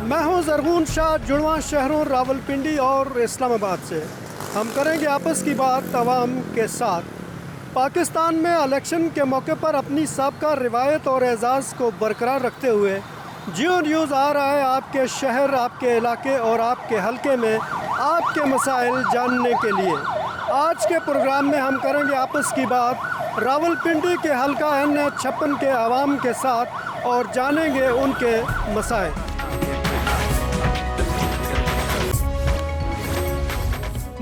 मैं हूं ज़रगून शाह, जुड़वां शहरों रावलपिंडी और इस्लामाबाद से। हम करेंगे आपस की बात आवाम के साथ। पाकिस्तान में इलेक्शन के मौके पर अपनी साबका रिवायत और एजाज़ को बरकरार रखते हुए जियो न्यूज़ आ रहा है आपके शहर, आपके इलाके और आपके हलके में आपके मसाइल जानने के लिए। आज के प्रोग्राम में हम करेंगे आपस की बात रावलपिंडी के हलका N56 के आवाम के साथ और जानेंगे उनके मसाइल।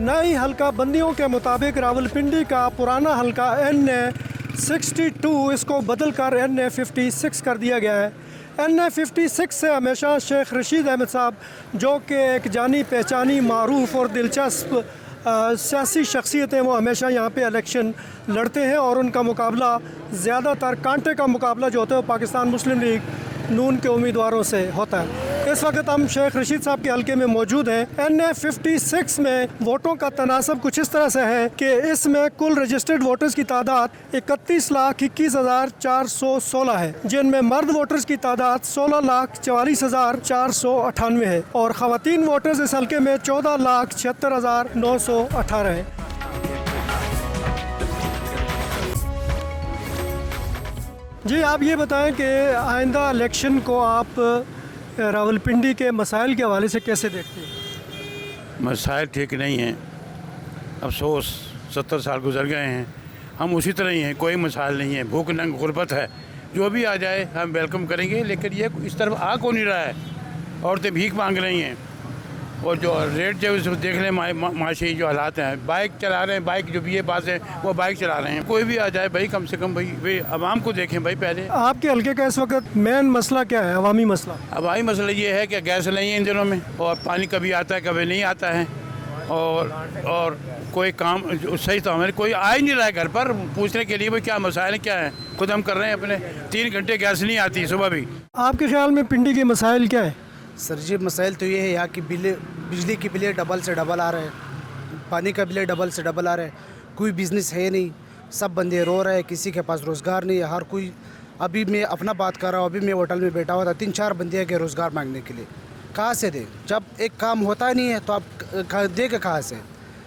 नई हलका बंदियों के मुताबिक रावलपिंडी का पुराना हलका N62 इसको बदलकर N56 कर दिया गया है। N56 से हमेशा शेख रशीद अहमद साहब, जो कि एक जानी पहचानी मारूफ और दिलचस्प सियासी शख्सियत हैं, वो हमेशा यहाँ पे इलेक्शन लड़ते हैं और उनका मुकाबला ज़्यादातर कांटे का मुकाबला जो होता है वो पाकिस्तान मुस्लिम लीग नून के उम्मीदवारों से होता है। इस वक्त हम शेख रशीद साहब के हलके में मौजूद हैं। N56 में वोटों का तनासब कुछ इस तरह से है कि इसमें कुल रजिस्टर्ड वोटर्स की तादाद 31,21,416 है, जिनमें मर्द वोटर्स की तादाद 16,44,498 है और ख़वातीन वोटर्स इस हलके में 14,76,918 है। जी, आप ये बताएं कि आइंदा इलेक्शन को आप रावलपिंडी के मसाइल के हवाले से कैसे देखते हैं? मसाइल ठीक नहीं हैं। अफसोस 70 साल गुजर गए हैं, हम उसी तरह ही हैं, कोई मसाइल नहीं है। भूख नंग गुर्बत है, जो भी आ जाए हम वेलकम करेंगे, लेकिन ये इस तरफ आ कौन नहीं रहा है। औरतें भीख मांग रही हैं और जो रेट जो देख लें माशी जो हालात हैं, बाइक चला रहे हैं, बाइक जो भी ये बात है वो बाइक चला रहे हैं। कोई भी आ जाए भाई, कम से कम भाई आवाम को देखें भाई। पहले आपके हल्के का इस वक्त मेन मसला क्या है, अवामी मसला? अवामी मसला ये है कि गैस नहीं है इन दिनों में, और पानी कभी आता है कभी नहीं आता है, और कोई काम सही तो हमारे कोई आ ही नहीं रहा है घर पर पूछने के लिए भाई क्या मसाइल क्या है। खुद हम कर रहे हैं अपने, 3 घंटे गैस नहीं आती सुबह भी। आपके ख्याल में पिंडी के मसाइल क्या है? सर जी, मसाइल तो ये है यहाँ की बिजली की बिलें डबल से डबल आ रहे हैं, पानी का बिलें डबल से डबल आ रहे हैं, कोई बिज़नेस है नहीं, सब बंदे रो रहे हैं, किसी के पास रोज़गार नहीं है। हर कोई, अभी मैं अपना बात कर रहा हूँ, अभी मैं होटल में बैठा हुआ था, 3-4 बंदे के रोज़गार मांगने के लिए। कहाँ से दे? जब एक काम होता नहीं है तो आप देगा कहाँ से?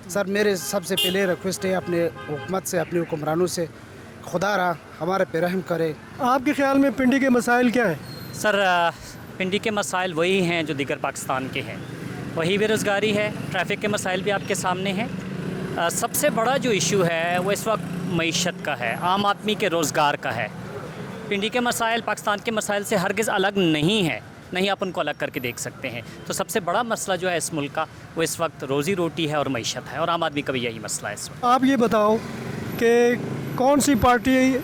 सर, मेरे सबसे पहले रिक्वेस्ट है अपने हुकूमत से, अपने हुक्मरानों से, खुदा रहा हमारे पे रहम करे। आपके ख्याल में पिंडी के मसाइल क्या है? सर, पिंडी के मसाइल वही हैं जो दीगर पाकिस्तान के हैं, वही बेरोज़गारी है, ट्रैफिक के मसाइल भी आपके सामने हैं। सबसे बड़ा जो इशू है वो इस वक्त मईशत का है, आम आदमी के रोज़गार का है। पिंडी के मसाइल पाकिस्तान के मसाइल से हरगिज़ अलग नहीं है, नहीं आप उनको अलग करके देख सकते हैं। तो सबसे बड़ा मसला जो है इस मुल्क का वो इस वक्त रोज़ी रोटी है और मईशत है, और आम आदमी का भी यही मसला है इस वक्त। आप ये बताओ कि कौन सी पार्टी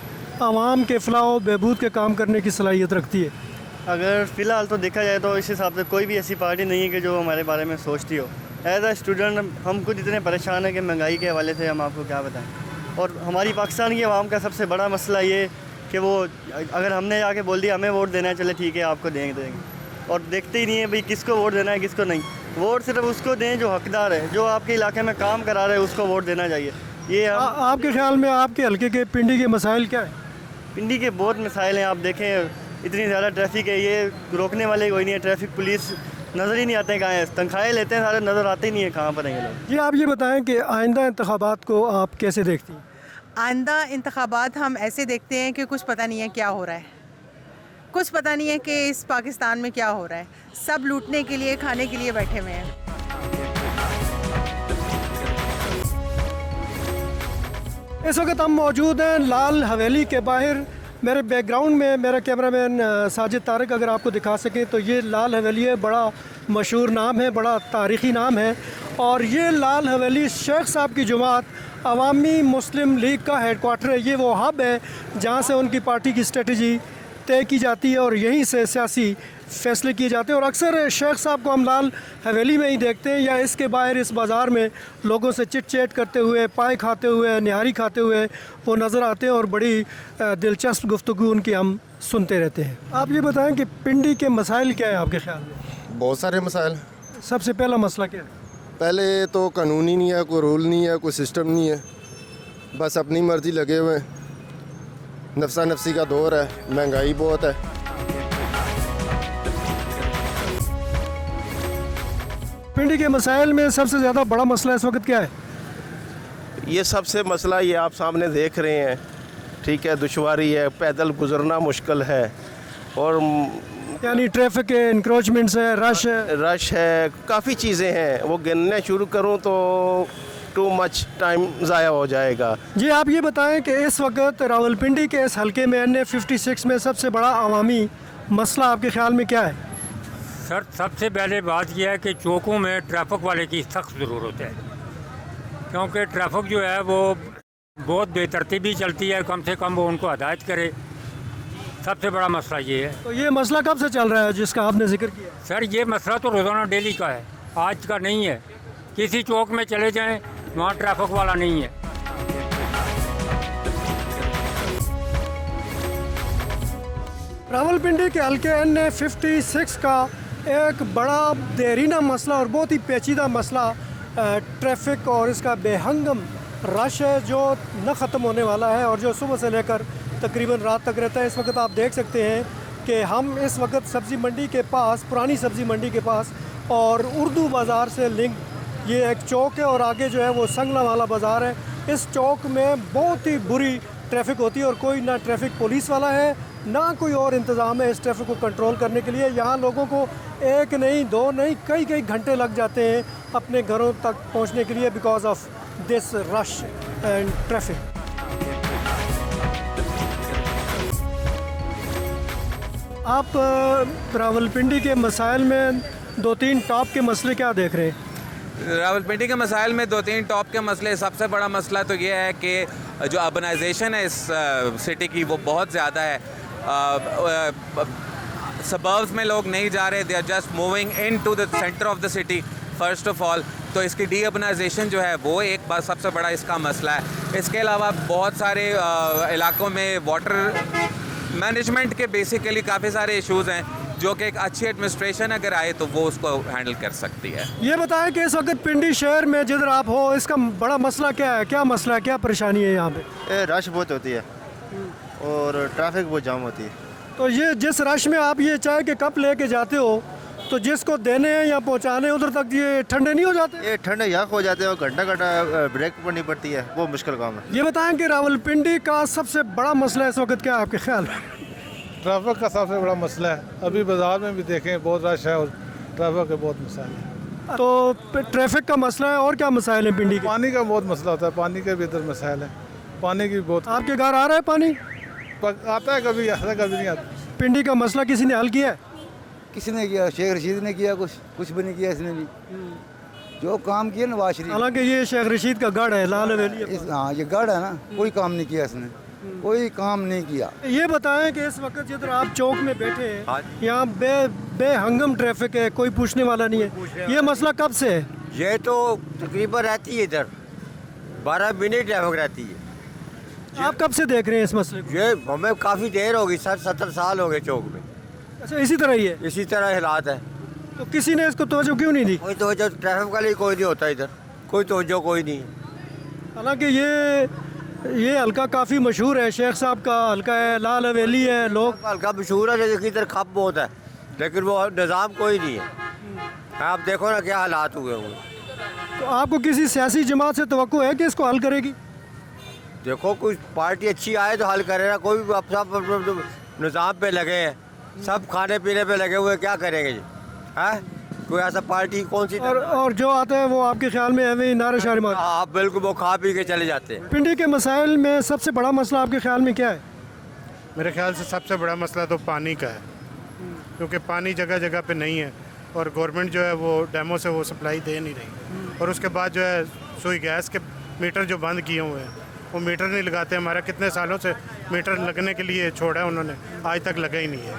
आवाम के फलाह व बहबूद के काम करने की सलाहियत रखती है? अगर फ़िलहाल तो देखा जाए तो इस हिसाब से कोई भी ऐसी पार्टी नहीं है कि जो हमारे बारे में सोचती हो। एज अ स्टूडेंट हम खुद इतने परेशान हैं कि महंगाई के हवाले से हम आपको क्या बताएं। और हमारी पाकिस्तान की आवाम का सबसे बड़ा मसला ये कि वो अगर हमने जाके बोल दिया हमें वोट देना है, चले ठीक है आपको देंगे, और देखते ही नहीं है भाई किसको वोट देना है किसको नहीं। वोट सिर्फ उसको दें जो हकदार है, जो आपके इलाके में काम करा रहे हैं, उसको वोट देना चाहिए। ये आपके ख्याल में आपके हल्के के पिंडी के मसाइल क्या है? पिंडी के बहुत मसाइल हैं। आप देखें इतनी ज़्यादा ट्रैफिक है, ये रोकने वाले कोई नहीं है। ट्रैफिक पुलिस नज़र ही नहीं आते कहाँ है, तनख्वाहें लेते हैं सारे, नज़र आते ही नहीं है कहाँ पर हैं ये लोग। जी, आप ये बताएं कि आइंदा इंतखाबात को आप कैसे देखती हैं? आइंदा इंतखाबात हम ऐसे देखते हैं कि कुछ पता नहीं है क्या हो रहा है, कुछ पता नहीं है कि इस पाकिस्तान में क्या हो रहा है। सब लूटने के लिए, खाने के लिए बैठे हुए हैं। इस वक्त हम मौजूद हैं लाल हवेली के बाहर। मेरे बैकग्राउंड में मेरा कैमरामैन साजिद तारिक अगर आपको दिखा सकें तो ये लाल हवेली है, बड़ा मशहूर नाम है, बड़ा तारीख़ी नाम है। और ये लाल हवेली शेख साहब की जमात अवामी मुस्लिम लीग का हेडक्वार्टर है। ये वो हब है जहाँ से उनकी पार्टी की स्ट्रेटजी तय की जाती है और यहीं से सियासी फ़ैसले किए जाते हैं। और अक्सर शेख साहब को हम लाल हवेली में ही देखते हैं या इसके बाहर इस बाज़ार में लोगों से चिट चैट करते हुए, पाए खाते हुए, निहारी खाते हुए वो नज़र आते हैं और बड़ी दिलचस्प गुफ्तगू उनकी हम सुनते रहते हैं। आप ये बताएं कि पिंडी के मसाइल क्या है आपके ख्याल में? बहुत सारे मसाइल। सबसे पहला मसला क्या है? पहले तो कानून ही नहीं है, कोई रूल नहीं है, कोई सिस्टम नहीं है, बस अपनी मर्ज़ी लगे हुए हैं। नफसा नफसी का दौर है, महंगाई बहुत है। रावलपिंडी के मसाइल में सबसे ज़्यादा बड़ा मसला इस वक्त क्या है? ये सबसे मसला ये आप सामने देख रहे हैं, ठीक है, दुश्वारी है, पैदल गुजरना मुश्किल है, और यानी ट्रैफिक के इंक्रोचमेंट्स है, रश है, काफ़ी चीज़ें हैं, वो गिनने शुरू करूं तो टू मच टाइम ज़ाया हो जाएगा। जी आप ये बताएं कि इस वक्त रावलपिंडी के इस हलके में NA 56 में सबसे बड़ा अवामी मसला आपके ख्याल में क्या है? सर सबसे पहले बात यह है कि चौकों में ट्रैफिक वाले की सख्त ज़रूरत है, क्योंकि ट्रैफिक जो है वो बहुत बेतरतीबी चलती है, कम से कम वो उनको हदायत करे। सबसे बड़ा मसला ये है। तो ये मसला कब से चल रहा है जिसका आपने जिक्र किया? सर ये मसला तो रोज़ाना डेली का है, आज का नहीं है। किसी चौक में चले जाएं, वहाँ ट्रैफिक वाला नहीं है। रावलपिंडी के हल्के NA 56 का एक बड़ा देरीना मसला और बहुत ही पेचीदा मसला ट्रैफिक और इसका बेहंगम रश है जो न ख़त्म होने वाला है और जो सुबह से लेकर तकरीबन रात तक रहता है। इस वक्त आप देख सकते हैं कि हम इस वक्त सब्ज़ी मंडी के पास, पुरानी सब्ज़ी मंडी के पास और उर्दू बाज़ार से लिंक ये एक चौक है और आगे जो है वो संगला वाला बाज़ार है। इस चौक में बहुत ही बुरी ट्रैफिक होती है और कोई ना ट्रैफिक पुलिस वाला है ना कोई और इंतज़ाम है इस ट्रैफिक को कंट्रोल करने के लिए। यहाँ लोगों को एक नहीं, दो नहीं, कई कई घंटे लग जाते हैं अपने घरों तक पहुँचने के लिए because of this rush and traffic. आप रावलपिंडी के मसाइल में 2-3 टॉप के मसले क्या देख रहे हैं? रावलपिंडी के मसाइल में 2-3 टॉप के मसले, सबसे बड़ा मसला तो ये है कि जो अर्बनाइजेशन है इस सिटी की वो बहुत ज़्यादा है। सबर्ब्स में लोग नहीं जा रहे, they are just moving into the centre of the city first of all. तो इसकी डी अर्बनाइजेशन जो है वो एक बात सबसे बड़ा इसका मसला है। इसके अलावा बहुत सारे इलाकों में वाटर मैनेजमेंट के बेसिकली काफ़ी सारे इश्यूज़ हैं जो कि एक अच्छी एडमिनिस्ट्रेशन अगर आए तो वो उसको हैंडल कर सकती है। ये बताएं कि इस वक्त पिंडी शहर में जिधर आप हो इसका बड़ा मसला क्या है? क्या मसला है, क्या परेशानी है यहाँ पे? रश बहुत होती है और ट्रैफिक बहुत जाम होती है। तो ये जिस रश में आप ये चाय के कप लेके जाते हो तो जिसको देने हैं या पहुँचाने उधर तक ये ठंडे नहीं हो जाते? ये ठंडे यहाँ हो जाते हैं और घंटा ब्रेक पड़नी पड़ती है, वो मुश्किल काम है। ये बताएं कि रावलपिंडी का सबसे बड़ा मसला इस वक्त क्या है आपके ख्याल में? ट्रैफिक का सबसे बड़ा मसला है। अभी बाज़ार में भी देखें बहुत रश है और ट्रैफिक के बहुत मसाइल है। तो ट्रैफिक का मसला है और क्या मसाइल है पिंडी के? पानी का बहुत मसला होता है, पानी के भी इधर मसाइल है। पानी की बहुत, आपके घर आ रहा है पानी? आता है, कभी आता है कभी नहीं आता। पिंडी का मसला किसी ने हल किया है? किसी ने किया, शेख रशीद ने किया, कुछ भी नहीं किया इसने भी। जो काम किया नवाज शरीफ, हालांकि ये शेख रशीद का गढ़ है, लाल हवेली। हाँ ये गढ़ है ना, कोई काम नहीं किया इसने, कोई काम नहीं किया। ये बताएं कि इस वक्त जिधर आप चौक में बैठे हैं यहाँ बेहंगम ट्रैफिक है, कोई पूछने वाला नहीं है। ये मसला कब से है? ये तो तकरीबन रहती है इधर 12 मिनट ट्रैफिक रहती है। आप कब से देख रहे हैं इस मसले को? ये हमें काफ़ी देर हो गई, 60-70 साल हो गए चौक में। अच्छा, इसी तरह ही है? इसी तरह हालात है। तो किसी ने इसको तवज्जो क्यों नहीं दी? कोई तवज्जो ट्रैफिक वाले कोई नहीं होता इधर, कोई तवज्जो कोई नहीं। हालांकि ये हल्का काफ़ी मशहूर है, शेख साहब का हल्का है, लाल हवेली है, लोग हल्का मशहूर है लेकिन इधर खप बहुत है, लेकिन वो निज़ाम कोई नहीं है। आप देखो ना क्या हालात हुए हुए। तो आपको किसी सियासी जमात से तवक्को है कि इसको हल करेगी? देखो कोई पार्टी अच्छी आए तो हल करेगा, कोई सब निज़ाम पे लगे हैं, सब खाने पीने पे लगे हुए, क्या करेंगे जी? है कोई ऐसा पार्टी कौन सी? और जो आता है वो आपके ख्याल में है नारे शारे मार? आप बिल्कुल, वो खा पी के चले जाते हैं। पिंडी के मसाइल में सबसे बड़ा मसला आपके ख्याल में क्या है? मेरे ख्याल से सबसे बड़ा मसला तो पानी का है, क्योंकि पानी जगह जगह पे नहीं है और गवर्नमेंट जो है वो डैमों से वो सप्लाई दे नहीं रही। और उसके बाद जो है सुई गैस के मीटर जो बंद किए हुए हैं वो मीटर नहीं लगाते। हमारा कितने सालों से मीटर लगने के लिए छोड़ा है उन्होंने, आज तक लगा ही नहीं है।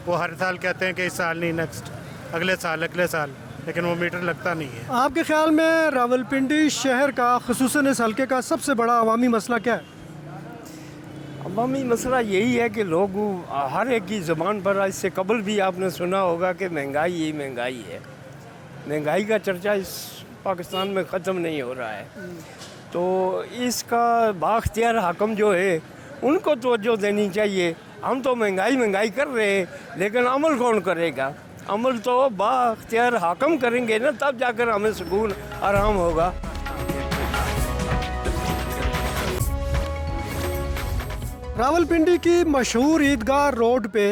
वो हर साल कहते हैं कि इस साल नहीं, नेक्स्ट अगले साल, लेकिन वो मीटर लगता नहीं है। आपके ख्याल में रावलपिंडी शहर का ख़ुसूसन इस हल्के का सबसे बड़ा अवामी मसला क्या है? अवामी मसला यही है कि लोग हर एक की ज़बान पर, इससे कबल भी आपने सुना होगा कि महंगाई ही महंगाई है। महंगाई का चर्चा इस पाकिस्तान में ख़त्म नहीं हो रहा है। तो इसका बाख्तियार हाकम जो है उनको तवज्जो देनी चाहिए। हम तो महंगाई कर रहे हैं लेकिन अमल कौन करेगा? अमल तो बाख्तियार हाकम करेंगे ना, तब जाकर हमें सुकून आराम होगा। रावलपिंडी की मशहूर ईदगाह रोड पे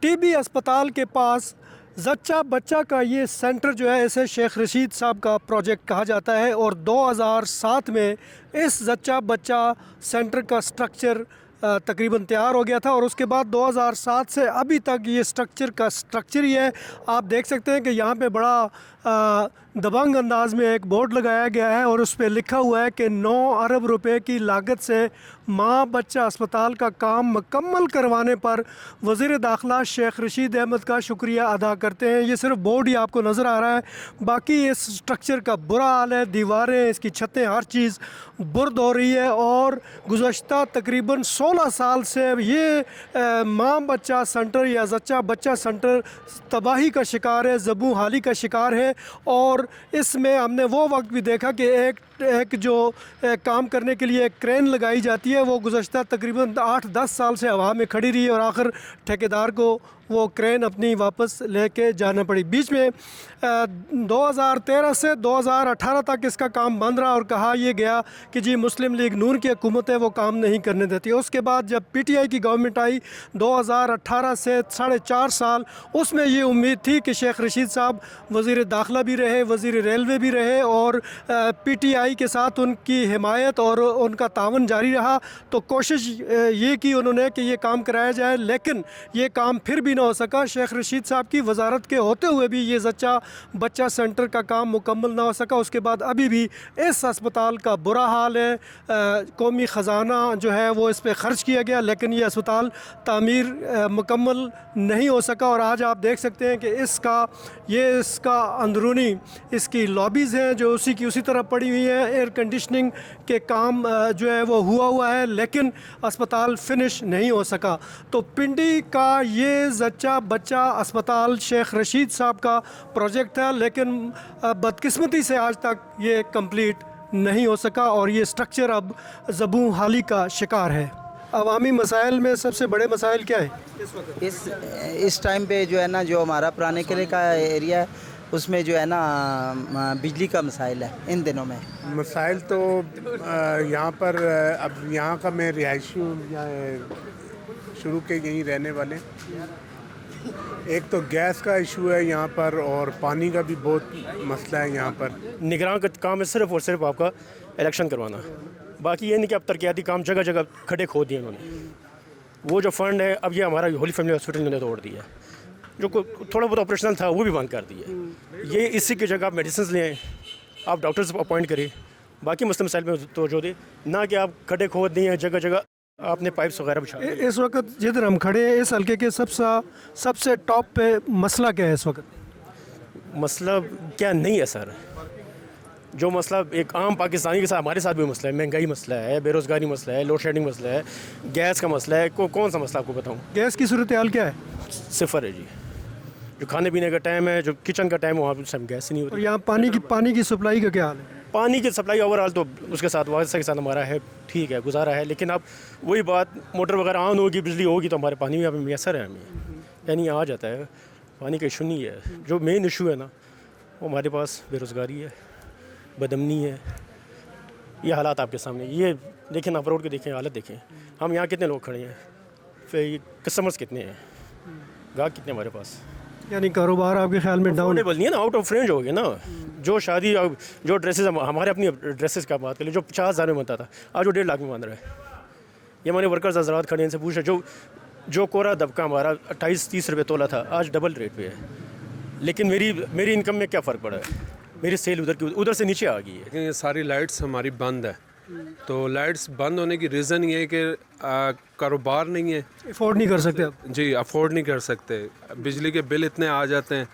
टीबी अस्पताल के पास जच्चा बच्चा का ये सेंटर जो है, इसे शेख रशीद साहब का प्रोजेक्ट कहा जाता है और 2007 में इस जच्चा बच्चा सेंटर का स्ट्रक्चर तकरीबन तैयार हो गया था और उसके बाद 2007 से अभी तक ये स्ट्रक्चर ही है। आप देख सकते हैं कि यहाँ पे बड़ा दबंग अंदाज में एक बोर्ड लगाया गया है और उस पर लिखा हुआ है कि 9 अरब रुपए की लागत से माँ बच्चा अस्पताल का काम मुकम्मल करवाने पर वज़ीर दाखिला शेख रशीद अहमद का शुक्रिया अदा करते हैं। ये सिर्फ बोर्ड ही आपको नज़र आ रहा है, बाकी इस स्ट्रक्चर का बुरा हाल है। दीवारें, इसकी छतें, हर चीज़ बुर्द हो रही है और गुज़श्ता तकरीबन 16 साल से ये माँ बच्चा सेंटर या जच्चा बच्चा सेंटर तबाही का शिकार है, ज़बू हाली का शिकार है। और इसमें हमने वो वक्त भी देखा कि एक जो काम करने के लिए एक क्रेन लगाई जाती है, वो गुज़श्ता तकरीबन 8-10 साल से हवा में खड़ी रही और आखिर ठेकेदार को वो क्रेन अपनी वापस लेके जाना पड़ी। बीच में 2013 से 2018 तक इसका काम बंद रहा और कहा यह गया कि जी मुस्लिम लीग नून की हुकूमत है, वो काम नहीं करने देती। उसके बाद जब पीटीआई की गवर्नमेंट आई 2018 से 4.5 साल, उसमें ये उम्मीद थी कि शेख रशीद साहब वज़ीर दाखिला भी रहे, वज़ीर रेलवे भी रहे और पीटीआई के साथ उनकी हिमायत और उनका तावन जारी रहा। तो कोशिश ये की उन्होंने कि ये काम कराया जाए, लेकिन ये काम फिर भी हो सका। शेख रशीद साहब की वजारत के होते हुए भी ये जच्चा बच्चा सेंटर का काम मुकम्मल ना हो सका। उसके बाद अभी भी इस अस्पताल का बुरा हाल है। कौमी ख़जाना जो है वो इस पर ख़र्च किया गया, लेकिन ये अस्पताल तामीर मुकम्मल नहीं हो सका। और आज आप देख सकते हैं कि इसका अंदरूनी इसकी लॉबीज़ हैं जो उसी तरह पड़ी हुई हैं। एयर कंडीशनिंग के काम जो है वो हुआ है, लेकिन अस्पताल फिनिश नहीं हो सका। तो पिंडी का ये जच्चा बच्चा अस्पताल शेख रशीद साहब का प्रोजेक्ट था, लेकिन बदकिस्मती से आज तक ये कंप्लीट नहीं हो सका और ये स्ट्रक्चर अब ज़बू हाली का शिकार है। अवामी मसाइल में सबसे बड़े मसाइल क्या है इस वक्त? इस टाइम पे जो है ना, जो हमारा पुराने किले का एरिया है उसमें जो है ना बिजली का मसाइल है इन दिनों में। मसाइल तो यहाँ पर अब यहाँ का मैं रिहायशी शुरू के यहीं रहने वाले। एक तो गैस का इशू है यहाँ पर और पानी का भी बहुत मसला है यहाँ पर। निगरान का काम है सिर्फ और सिर्फ आपका इलेक्शन करवाना, बाकी ये नहीं कि अब तरक्याती काम जगह जगह खड्डे खोद दिए उन्होंने। वो जो फंड है अब ये हमारा होली फैमिली हॉस्पिटल ने तोड़ दिया, जो थोड़ा बहुत ऑपरेशनल था वो भी बंद कर दिया। ये इसी की जगह आप मेडिसिन लें, आप डॉक्टर्स अपॉइंट करें, बाकी मसले मसाइल में तवज्जो दें, ना कि आप खड्डे खोद दिए जगह जगह आपने पाइप्स वगैरह बिछा। इस वक्त जिधर हम खड़े हैं इस हल्के के सबसे टॉप पे मसला क्या है इस वक्त? मसला क्या नहीं है सर, जो मसला एक आम पाकिस्तानी के साथ हमारे साथ भी मसला है। महंगाई मसला है, बेरोज़गारी मसला है, लोड शेडिंग मसला है, गैस का मसला है। कौन सा मसला आपको बताऊँ? गैस की सूरत हाल क्या है? सिफर है जी। जो खाने पीने का टाइम है, जो किचन का टाइम है, वहाँ पर गैस ही नहीं होती। और यहाँ पानी की सप्लाई का क्या हाल है? पानी की सप्लाई ओवरऑल तो उसके साथ वास्ता के साथ हमारा है, ठीक है, गुजारा है। लेकिन अब वही बात, मोटर वगैरह ऑन होगी, बिजली होगी तो हमारे पानी में यहाँ पर मैसर है हमें, यानी आ जाता है। पानी का इशू नहीं है। जो मेन इशू है ना वो हमारे पास बेरोज़गारी है, बदमनी है। ये हालात आपके सामने, ये देखें, आप रोड के देखें, हालत देखें। हम यहाँ कितने लोग खड़े हैं, फिर कस्टमर्स कितने हैं, गाहक कितने हमारे पास। यानी कारोबार आपके ख्याल में डाउन नहीं है ना, आउट ऑफ रेंज हो गया ना। जो शादी, जो ड्रेसेस, हमारे अपनी ड्रेसेस का बात करें, जो 50,000 में बनता था आज वो 1.5 लाख में बन रहा है। ये हमारे वर्कर्स हज़रात खड़े, इनसे पूछा, जो कोरा दबका हमारा 28-30 रुपये तोला था आज डबल रेट पे है। लेकिन मेरी इनकम में क्या फ़र्क पड़ा है? मेरी सेल उधर से नीचे आ गई है। लेकिन ये सारी लाइट्स हमारी बंद है, तो लाइट्स बंद होने की रीज़न ये है कि कारोबार नहीं है, अफोर्ड नहीं कर सकते आप। जी, अफोर्ड नहीं कर सकते। बिजली के बिल इतने आ जाते हैं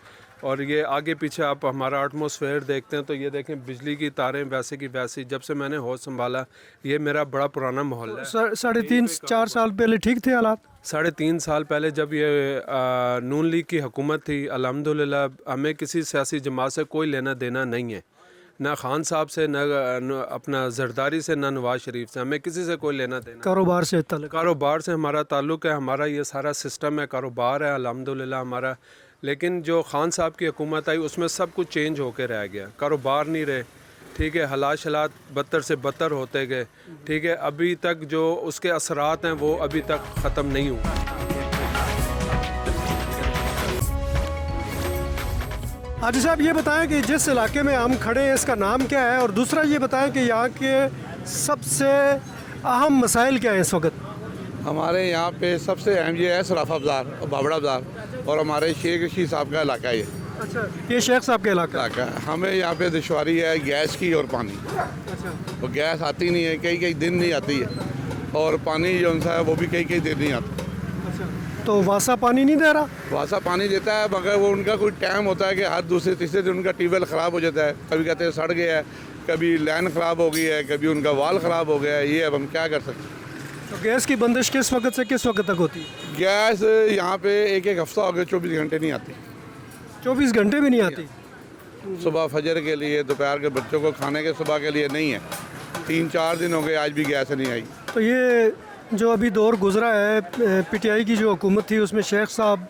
और ये आगे पीछे आप हमारा एटमॉस्फेयर देखते हैं तो ये देखें, बिजली की तारें वैसे की वैसी। जब से मैंने होश संभाला, ये मेरा बड़ा पुराना माहौल है। 3.5-4 साल पहले ठीक थे हालात? 3.5 साल पहले जब ये नून लीग की हुकूमत थी, अल्हम्दुलिल्लाह हमें किसी सियासी जमात से कोई लेना देना नहीं है, ना खान साहब से, ना अपना जरदारी से, ना नवाज शरीफ से, हमें किसी से कोई लेना देना। कारोबार से हमारा ताल्लुक़ है। हमारा ये सारा सिस्टम है, कारोबार है। अल्हम्दुलिल्लाह हमारा लेकिन जो खान साहब की हुकूमत आई उसमें सब कुछ चेंज होकर रह गया, कारोबार नहीं रहे, ठीक है, हालात बदतर से बदतर होते गए, ठीक है। अभी तक जो उसके असरात हैं वो अभी तक ख़त्म नहीं हुए। हाजी साहब ये बताएं कि जिस इलाके में हम खड़े हैं इसका नाम क्या है, और दूसरा ये बताएं कि यहाँ के सबसे अहम मसाइल क्या हैं इस वक्त? हमारे यहाँ पे सबसे अहम ये है सराफा बाज़ार और बाबड़ा बाज़ार और हमारे शेख रशीद साहब का इलाका है। अच्छा, ये शेख साहब का इलाका है। हमें यहाँ पे दुश्वारी है गैस की और पानी। अच्छा, तो गैस आती नहीं है, कई दिन नहीं आती है, और पानी जो है वो भी कई दिन नहीं आता। तो वासा पानी नहीं दे रहा? वासा पानी देता है, मगर वो उनका कोई टाइम होता है कि हर दूसरे तीसरे दिन उनका ट्यूबवेल ख़राब हो जाता है। कभी कहते हैं सड़ गया है, कभी लाइन ख़राब हो गई है, कभी उनका वाल ख़राब हो गया है। ये अब हम क्या कर सकते हैं। तो गैस की बंदिश किस वक्त से किस वक्त तक होती है? गैस यहाँ पे एक हफ्ता हो गया, 24 घंटे नहीं आती। 24 घंटे भी नहीं आती? सुबह फजर के लिए, दोपहर के बच्चों को खाने के सुबह के लिए नहीं है। 3-4 दिन हो गए, आज भी गैस नहीं आई। तो ये जो अभी दौर गुजरा है, पीटीआई की जो हुकूमत थी उसमें शेख साहब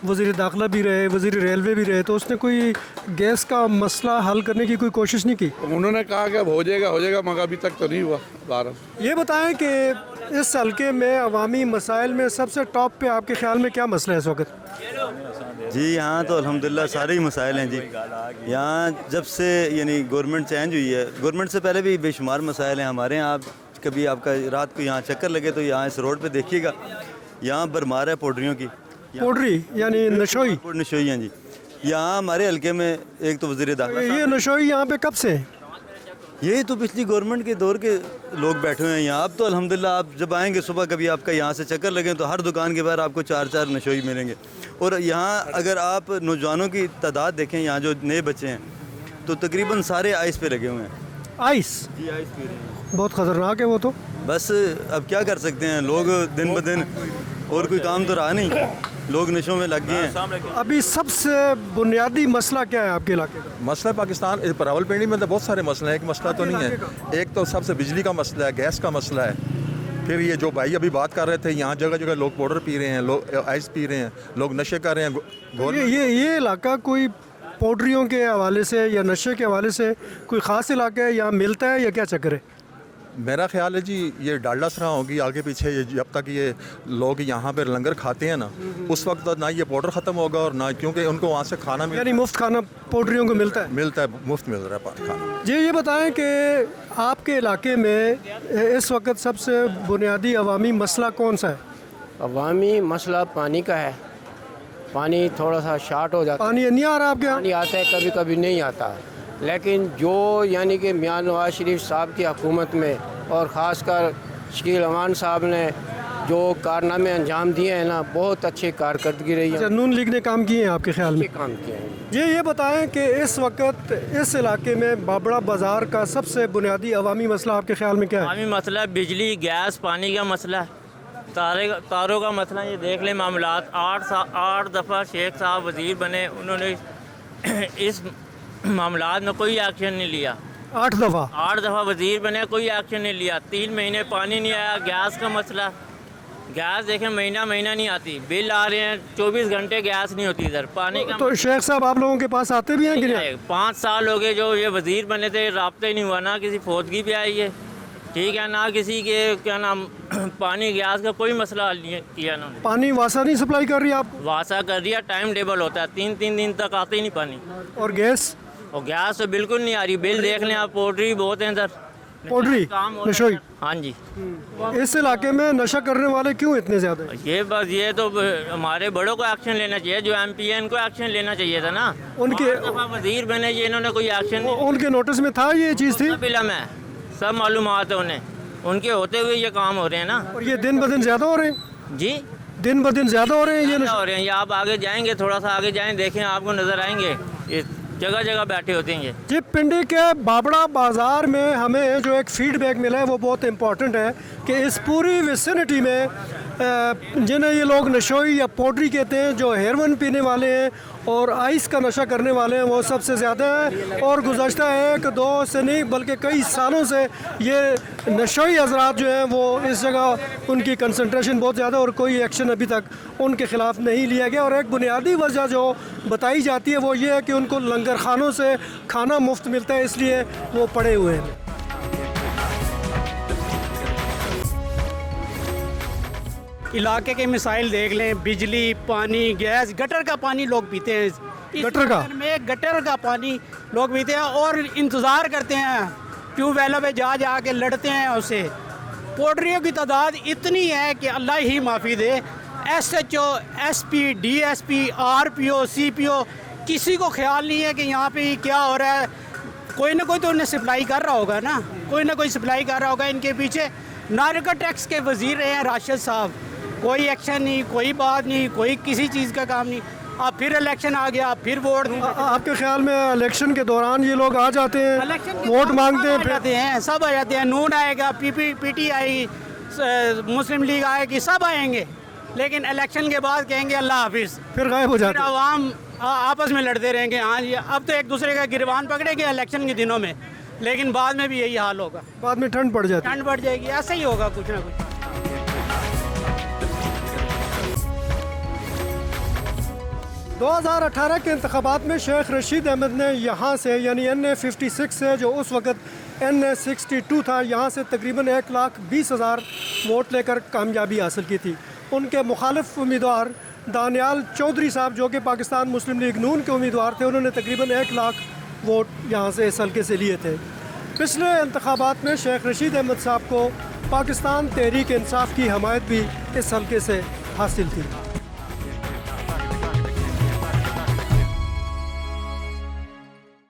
वज़ीर दाखिला भी रहे, वज़ीर रेलवे भी रहे, तो उसने कोई गैस का मसला हल करने की कोई कोशिश नहीं की? उन्होंने कहा कि अब हो जाएगा, मगर अभी तक तो नहीं हुआ। ये बताएं कि इस हल्के में अवामी मसाइल में सबसे टॉप पे आपके ख्याल में क्या मसला है इस वक्त? जी यहाँ तो अल्हम्दुलिल्लाह सारे ही मसाइल हैं जी। यहाँ जब से यानी गवर्नमेंट चेंज हुई है, गवर्नमेंट से पहले भी बेशुमार मसाइल हैं हमारे यहाँ। आप कभी आपका रात को यहाँ चक्कर लगे तो यहाँ इस रोड पे देखिएगा, यहाँ भरमार है पोड्रियों की। पोड्री यानी नशोई? नशोई हैं जी। यहाँ हमारे हल्के में एक तो वज़ीर दाखिला, ये नशोई यहाँ पे कब से? यही तो पिछली गवर्नमेंट के दौर के लोग बैठे हुए हैं यहाँ। अब तो अल्हम्दुलिल्लाह आप जब आएंगे सुबह, कभी आपका यहाँ से चक्कर लगे तो हर दुकान के बाहर आपको 4-4 नशोई मिलेंगे। और यहाँ अगर आप नौजवानों की तादाद देखें, यहाँ जो नए बच्चे हैं तो तकरीबन सारे आइस पे लगे हुए हैं। आइस? जी आइस पी रहे हैं। बहुत ख़तरनाक है वो तो। बस अब क्या कर सकते हैं, लोग दिन ब दिन, और कोई काम तो रहा नहीं, लोग नशों में लग गए हैं। अभी सबसे बुनियादी मसला क्या है आपके इलाके का? मसला पाकिस्तान रावलपिंडी में तो बहुत सारे मसले हैं, एक मसला तो नहीं है। एक तो सबसे बिजली का मसला है, गैस का मसला है। फिर ये जो भाई अभी बात कर रहे थे, यहाँ जगह जगह लोग पाउडर पी रहे हैं, लोग आइस पी रहे हैं, लोग नशे कर रहे हैं। ये इलाका कोई पाउडरियों के हवाले से या नशे के हवाले से कोई ख़ास इलाका है, यहाँ मिलता है या क्या चक्कर है? मेरा ख्याल है जी ये डालडा सरा होगी आगे पीछे। ये जब तक ये लोग यहाँ पे लंगर खाते हैं ना, उस वक्त ना ये पाउडर ख़त्म होगा और ना, क्योंकि उनको वहाँ से खाना यानी मुफ्त खाना पाउडरियों को मिलता है? मिलता है, मुफ्त मिल रहा है खाना। जी ये बताएं कि आपके इलाके में इस वक्त सबसे बुनियादी अवामी मसला कौन सा है? अवामी मसला पानी का है। पानी थोड़ा सा शार्ट हो जाता है। पानी नहीं आ रहा आपके यहाँ? पानी आता है, कभी कभी नहीं आता। लेकिन जो यानी कि मियां नवाज शरीफ साहब की हुकूमत में और ख़ासकर शकील अमान साहब ने जो कारनामे अंजाम दिए हैं ना, बहुत अच्छी कारकर्दगी रही है। नून लीग ने काम किए हैं आपके ख्याल में? काम किए हैं। ये बताएं कि इस वक्त इस इलाके में बाबड़ा बाज़ार का सबसे बुनियादी अवामी मसला आपके ख्याल में क्या है? अवामी मसला बिजली, गैस, पानी का मसला है, तारों का मसला। ये देख लें मामलात। 8 दफ़ा शेख साहब वज़ीर बने, उन्होंने इस मामलात में कोई एक्शन नहीं लिया। 8 दफ़ा वज़ीर बने, कोई एक्शन नहीं लिया। 3 महीने पानी नहीं आया। गैस का मसला, गैस देखें महीना नहीं आती, बिल आ रहे हैं, 24 घंटे गैस नहीं होती इधर। पानी का तो शेख साहब आप लोगों के पास आते भी हैं कि नहीं? 5 साल हो गए जो ये वज़ीर बने थे, राब्ता ही नहीं हुआ, ना किसी फौजगी पे आई है, ठीक है, ना किसी के क्या नाम पानी गैस का कोई मसला हल नहीं किया ना। पानी वासा नहीं सप्लाई कर रही आपको? वासा कर रही है, टाइम टेबल होता है, 3 दिन तक आते ही नहीं पानी। और गैस? और गैस तो बिल्कुल नहीं आ रही। बिल देख लें आप, पाउडरी बहुत है इधर। पाउडरी नशोई? हाँ जी। इस इलाके में नशा करने वाले क्यों इतने ज़्यादा? ये तो हमारे बड़ों को एक्शन लेना चाहिए, जो MP है इनको एक्शन लेना चाहिए था ना। उनके वज़ीर बने, ये इन्होंने कोई एक्शन नहीं। उनके नोटिस में था ये चीज़ थी? फिल्म है, सब मालूमात है उन्हें, उनके होते हुए ये काम हो रहे हैं ना। और ये दिन ब दिन ज़्यादा हो रहे हैं? जी दिन ब दिन ज़्यादा हो रहे हैं। ये हो रहे हैं। ये आप आगे जाएंगे, थोड़ा सा आगे जाएं, देखें आपको नज़र आएंगे, ये जगह जगह बैठे होते हैं। जी पिंडी के बाबड़ा बाज़ार में हमें जो एक फीडबैक मिला है वो बहुत इम्पोर्टेंट है कि इस पूरी विसिनिटी में जिन्हें ये लोग नशोई या पाउडरी कहते हैं, जो हेरोइन पीने वाले हैं और आइस का नशा करने वाले हैं, वो सबसे ज़्यादा है। और गुज़श्ता 1-2 से नहीं बल्कि कई सालों से ये नशोई हज़रात जो हैं वो इस जगह उनकी कंसंट्रेशन बहुत ज़्यादा, और कोई एक्शन अभी तक उनके ख़िलाफ़ नहीं लिया गया। और एक बुनियादी वजह जो बताई जाती है वो ये है कि उनको लंगर खानों से खाना मुफ्त मिलता है, इसलिए वो पड़े हुए हैं। इलाके के मिसाइल देख लें, बिजली, पानी, गैस, गटर का पानी लोग पीते हैं। गटर का पानी लोग पीते हैं और इंतज़ार करते हैं, ट्यूबवेलों पे जा के लड़ते हैं उससे। पोल्ट्रियों की तादाद इतनी है कि अल्लाह ही माफ़ी दे। SHO, SP, DSP, RPO, CPO किसी को ख्याल नहीं है कि यहाँ पे क्या हो रहा है। कोई ना कोई तो उन्हें सप्लाई कर रहा होगा ना, कोई ना कोई सप्लाई कर रहा होगा। इनके पीछे नारका टैक्स के वज़ीर रहे हैं राशिद साहब, कोई एक्शन नहीं, कोई बात नहीं, कोई किसी चीज़ का काम नहीं। अब फिर इलेक्शन आ गया, फिर वोट। आपके ख्याल में इलेक्शन के दौरान ये लोग आ जाते हैं, वोट मांगते हैं, जाते हैं, सब आ जाते हैं। नून आएगा, PPP आएगी, मुस्लिम लीग आएगी, सब आएंगे, लेकिन इलेक्शन के बाद कहेंगे अल्लाह हाफिज़, फिर गायब हो जाते हैं। आवाम आपस में लड़ते रहेंगे। हाँ जी, अब तो एक दूसरे का गिरबान पकड़ेंगे इलेक्शन के दिनों में, लेकिन बाद में भी यही हाल होगा। बाद में ठंड पड़ जाती है, ठंड पड़ जाएगी, ऐसा ही होगा कुछ ना कुछ। 2018 के इंतखाबात में शेख रशीद अहमद ने यहाँ से यानी NA56 से, जो उस वक़्त NA62 था, यहाँ से तकरीबन 1,20,000 वोट लेकर कामयाबी हासिल की थी। उनके मुखालिफ उम्मीदवार दानियाल चौधरी साहब, जो कि पाकिस्तान मुस्लिम लीग नून के उम्मीदवार थे, उन्होंने तकरीबन 1,00,000 वोट यहाँ से इस हल्के से लिए थे। पिछले इंतखाबात में शेख रशीद अहमद साहब को पाकिस्तान तहरीक इंसाफ की हमायत भी इस हल्के से हासिल थी।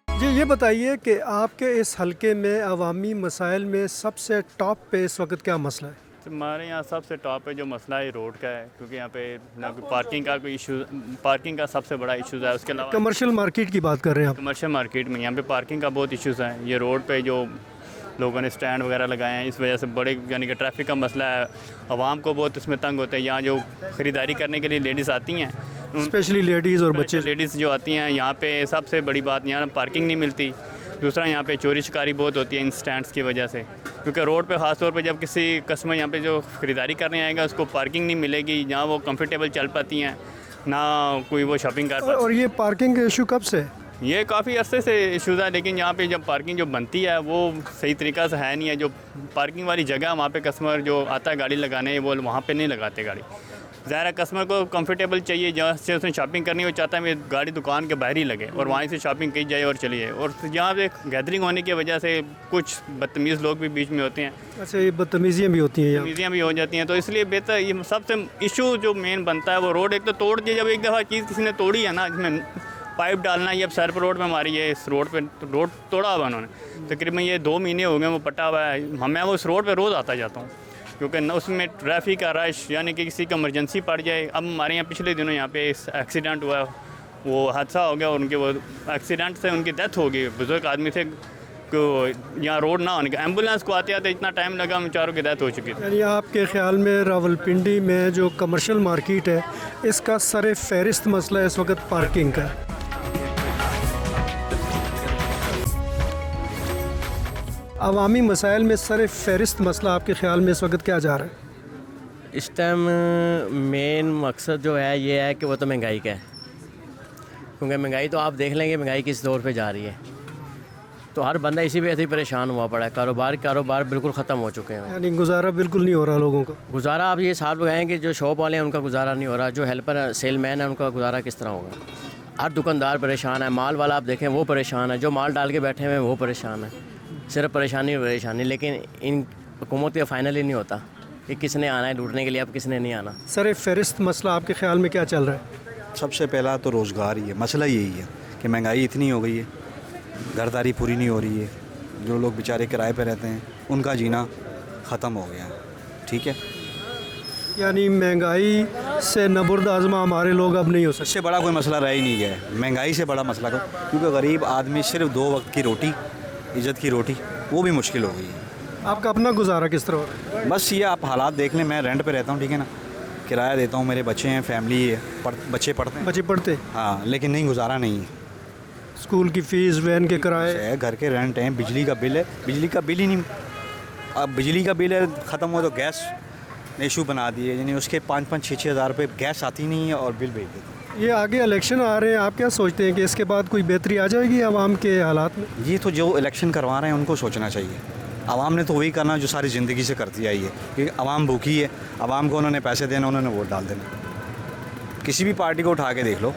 जी ये बताइए कि आपके इस हल्के में अवामी मसाइल में सबसे टॉप पे इस वक्त क्या मसला है? हमारे यहाँ सबसे टॉप पे जो मसला है रोड का है, क्योंकि यहाँ पे ना कोई पार्किंग का कोई इशू, पार्किंग का सबसे बड़ा इशूज़ है। उसके अलावा कमर्शियल मार्केट की बात कर रहे हैं आप? कमर्शियल मार्केट में यहाँ पे पार्किंग का बहुत इशूज़ है। ये रोड पे जो लोगों ने स्टैंड वगैरह लगाए हैं, इस वजह से बड़े यानी कि ट्रैफिक का मसला है। आवाम को बहुत इसमें तंग होता है। यहाँ जो ख़रीदारी करने के लिए लेडीज़ आती हैं, स्पेशली लेडीज़ और बच्चे, लेडीज़ जो आती हैं यहाँ पे, सबसे बड़ी बात यहाँ पार्किंग नहीं मिलती। दूसरा यहाँ पे चोरी शिकारी बहुत होती है इन स्टैंड्स की वजह से, क्योंकि रोड पे ख़ास तौर पे जब किसी कस्टमर यहाँ पे जो ख़रीदारी करने आएगा उसको पार्किंग नहीं मिलेगी, जहाँ वो कंफर्टेबल चल पाती हैं ना कोई वो शॉपिंग कर पाती। और ये पार्किंग का इशू कब से? ये काफ़ी अरसे से इशूज़ है, लेकिन यहाँ पे जब पार्किंग जो बनती है वो सही तरीक़ा से है नहीं है। जो पार्किंग वाली जगह वहाँ पे कस्टमर जो आता है गाड़ी लगाने, वो वहाँ पे नहीं लगाते गाड़ी। ज़ाहिर है कस्टमर को कंफर्टेबल चाहिए, जहाँ से उसने शॉपिंग करनी हो, चाहता है मेरी गाड़ी दुकान के बाहर ही लगे और वहीं से शॉपिंग की जाए और चली जाए। और यहाँ पे गैदरिंग होने की वजह से कुछ बदतमीज़ लोग भी बीच में होते हैं। अच्छा, ये बदतमीज़ियाँ भी होती हैं? बदतमीज़ियाँ भी हो जाती हैं, तो इसलिए बेहतर ये सबसे इशू जो मेन बनता है वो रोड एक तो तोड़ दिए। जब एक दफ़ा चीज़ किसी ने तोड़ी है ना, जिसमें पाइप डालना, ये अब सर पर रोड में मारी है, इस रोड पे रोड तोड़ा हुआ उन्होंने। तकरीबन ये 2 महीने हो गए वो पटा हुआ है। मैं वो इस रोड पे रोज़ आता जाता हूँ, क्योंकि उसमें ट्रैफिक का रश, यानी कि किसी का इमरजेंसी पड़ जाए। अब हमारे यहाँ पिछले दिनों यहाँ पे एक्सीडेंट हुआ, वो हादसा हो गया और उनके वो एक्सीडेंट से उनकी डेथ हो गई। बुज़ुर्ग आदमी थे, को यहाँ रोड ना होने का, एम्बुलेंस को आते आते इतना टाइम लगा, बेचारों की डेथ हो चुकी थी। यानी आपके ख्याल में रावलपिंडी में जो कमर्शियल मार्केट है, इसका सर फहरिस्त मसला इस वक्त पार्किंग का? अवामी मसाइल में सर फहरिस्त मसला आपके ख्याल में इस वक्त क्या जा रहा है? इस टाइम मेन मकसद जो है ये है कि वो तो महंगाई का है, क्योंकि महंगाई तो आप देख लेंगे महंगाई किस दौर पे जा रही है, तो हर बंदा इसी वजह से परेशान हुआ पड़ा है। कारोबार बिल्कुल ख़त्म हो चुके हैं, यानी गुजारा बिल्कुल नहीं हो रहा लोगों का। गुजारा आप ये हिसाब लगाएं कि जो शॉप वाले हैं उनका गुजारा नहीं हो रहा, जो हेल्पर सेलमैन है उनका गुजारा किस तरह होगा। हर दुकानदार परेशान है, माल वाला आप देखें वो परेशान है, जो माल डाल के बैठे हुए हैं वो परेशान है। सिर्फ परेशानी, लेकिन इन हुकूमत का फाइनल ही नहीं होता कि किसने आना है लूटने के लिए, अब किसने नहीं आना। सर फहरिस्त मसला आपके ख्याल में क्या चल रहा है? सबसे पहला तो रोज़गार ही है, मसला यही है कि महंगाई इतनी हो गई है, घरदारी पूरी नहीं हो रही है। जो लोग बेचारे किराए पे रहते हैं उनका जीना ख़त्म हो गया है। ठीक है, यानी महंगाई से नबुर्द आज़मा हमारे लोग अब नहीं हो सकते। इससे बड़ा कोई मसला रह ही नहीं गया है महंगाई से बड़ा मसला, क्योंकि गरीब आदमी सिर्फ 2 वक्त की रोटी, इज़्ज़त की रोटी, वो भी मुश्किल हो गई है। आपका अपना गुजारा किस तरह हो रहा है? बस ये आप हालात देख लें, मैं रेंट पे रहता हूँ, ठीक है ना, किराया देता हूँ, मेरे बच्चे हैं, फैमिली है, बच्चे पढ़ते हैं। बच्चे पढ़ते? हाँ, लेकिन नहीं, गुजारा नहीं है। स्कूल की फ़ीस, वैन के किराए है, घर के रेंट हैं, बिजली का बिल है, बिजली का बिल ही नहीं। अब बिजली का बिल है, ख़त्म हो तो गैस ने इशू बना दिए, यानी उसके 5-5, 6-6 हज़ार रुपये गैस आती नहीं है और बिल भेज देते हैं। ये आगे इलेक्शन आ रहे हैं, आप क्या सोचते हैं कि इसके बाद कोई बेहतरी आ जाएगी आवाम के हालात में? ये तो जो इलेक्शन करवा रहे हैं उनको सोचना चाहिए। आवाम ने तो वही करना जो सारी ज़िंदगी से करती आई है, कि आवाम भूखी है, आवाम को उन्होंने पैसे देना, उन्होंने वोट डाल देना। किसी भी पार्टी को उठा के देख लो,